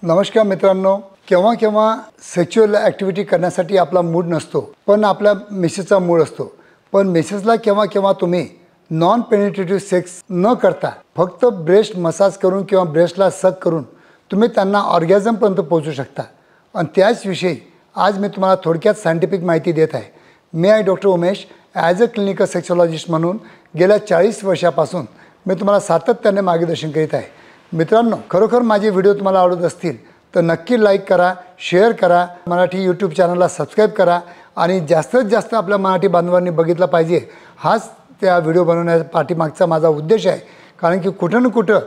नमस्कार मित्रांनो, केव्हा केव्हा सेक्शुअल ॲक्टिव्हिटी करण्यासाठी आपला मूड नसतो, पण आपल्या मिसेसचा मूड असतो। पण मिसेसला केव्हा केव्हा तुम्ही नॉन पेनिट्रेटिव्ह सेक्स न करता फक्त ब्रेस्ट मसाज करून किंवा ब्रेस्टला सक करून तुम्ही त्यांना ऑर्गॅझमपर्यंत पोहोचू शकता। आणि त्याच विषयी आज मी तुम्हाला थोडक्यात सायंटिफिक माहिती देत आहे। मी आहे doctor Umesh, as a clinical sexologist म्हणून गेल्या 40 वर्षापासून मी तुम्हाला सातत्याने मार्गदर्शन करीत आहे। मित्रांनो, खरोखर माझे व्हिडिओ तुम्हाला आवडत असतील तर नक्की लाईक करा, शेअर करा, मराठी यूट्यूब चॅनलला सबस्क्राईब करा आणि जास्तीत जास्त आपल्या मराठी बांधवांनी बघितला पाहिजे। हाच त्या व्हिडिओ बनवण्याच्या पाठीमागचा माझा उद्देश आहे। कारण की कुठं ना कुठं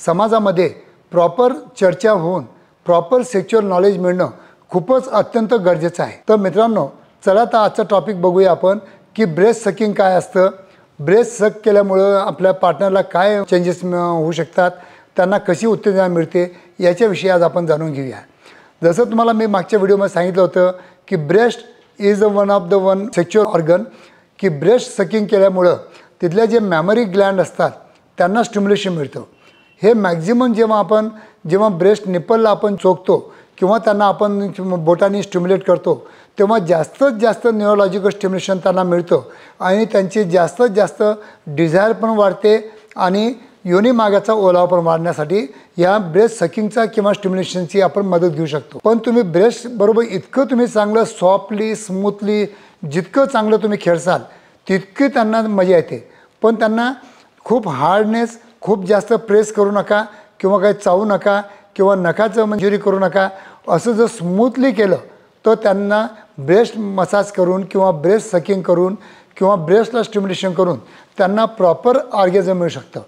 समाजामध्ये प्रॉपर चर्चा होऊन प्रॉपर सेक्शुअल नॉलेज मिळणं खूपच अत्यंत गरजेचं आहे। तर मित्रांनो, चला तर आजचा टॉपिक बघूया आपण की ब्रेस्ट सकिंग काय असतं, ब्रेस्ट सक केल्यामुळं आपल्या पार्टनरला काय चेंजेस होऊ शकतात, त्यांना कशी उत्तेजना मिळते याच्याविषयी आज आपण जाणून घेऊया। जसं तुम्हाला मी मागच्या व्हिडिओमध्ये सांगितलं होतं की breast is one of the sexual organ, की ब्रेस्ट सकिंग केल्यामुळं तिथल्या जे मॅमरी ग्लँड असतात त्यांना स्टिम्युलेशन मिळतं। हे मॅक्झिमम जेव्हा ब्रेस्ट निप्पलला आपण चोखतो किंवा त्यांना आपण बोटाने स्टिम्युलेट करतो तेव्हा जास्तीत जास्त न्यूरोलॉजिकल स्टिम्युलेशन त्यांना मिळतं आणि त्यांची जास्तीत जास्त डिझायर पण वाढते आणि योनी मार्गाचा ओलावा पण वाढण्यासाठी या ब्रेस्ट सकिंगचा किंवा स्टिम्युलेशनची आपण मदत घेऊ शकतो। पण तुम्ही ब्रेस्ट बरोबर इतकं तुम्ही चांगलं सॉफ्टली स्मूथली जितकं चांगलं तुम्ही खेळसाल तितकी त्यांना मजा येते। पण त्यांना खूप हार्डनेस, खूप जास्त प्रेस करू नका किंवा काही चावू नका किंवा नखाचं मंजुरी करू नका। असं जर स्मूथली केलं तर त्यांना ब्रेस्ट मसाज करून किंवा ब्रेस्ट सकिंग करून किंवा ब्रेस्टला स्टिम्युलेशन करून त्यांना प्रॉपर ऑर्गॅझम मिळू शकतं।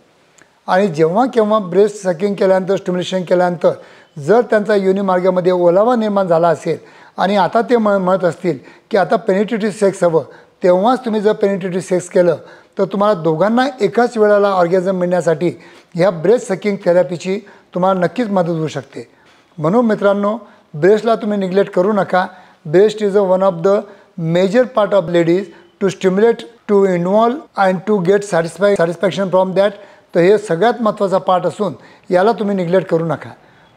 आणि जेव्हा केव्हा ब्रेस्ट सकिंग केल्यानंतर स्टिम्युलेशन केल्यानंतर जर त्यांचा योनी मार्गामध्ये ओलावा निर्माण झाला असेल आणि आता ते म्हणत असतील की आता पेनिट्रेटिव्ह सेक्स हवं, तेव्हाच तुम्ही जर पेनिट्रेटिव्ह सेक्स केलं तर तुम्हाला दोघांना एकाच वेळेला ऑर्गॅझम मिळण्यासाठी ह्या ब्रेस्ट सकिंग थेरपीची तुम्हाला नक्कीच मदत होऊ शकते। म्हणून मित्रांनो, ब्रेस्टला तुम्ही निग्लेक्ट करू नका। Breast is one of the major part of ladies to stimulate, to involve and to get satisfaction from that. तर हे सगळ्यात महत्त्वाचा पार्ट असून याला तुम्ही निग्लेक्ट करू नका।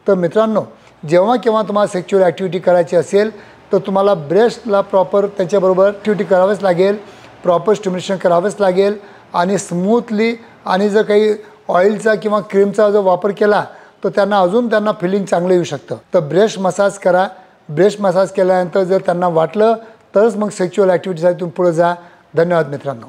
तर मित्रांनो, जेव्हा केव्हा तुम्हाला सेक्शुअल ॲक्टिव्हिटी करायची असेल तर तुम्हाला ब्रेस्टला प्रॉपर त्याच्याबरोबर ॲक्टिव्हिटी करावीच लागेल, प्रॉपर स्टिम्युलेशन करावेच लागेल आणि स्मूथली। आणि जर काही ऑइलचा किंवा क्रीमचा जर वापर केला तर त्यांना फिलिंग चांगलं येऊ शकतं। तर ब्रेस्ट मसाज करा। ब्रेस्ट मसाज केल्यानंतर जर त्यांना वाटलं तरच मग सेक्शुअल ॲक्टिव्हिटीसाठी तुम्ही पुढे जा। धन्यवाद मित्रांनो।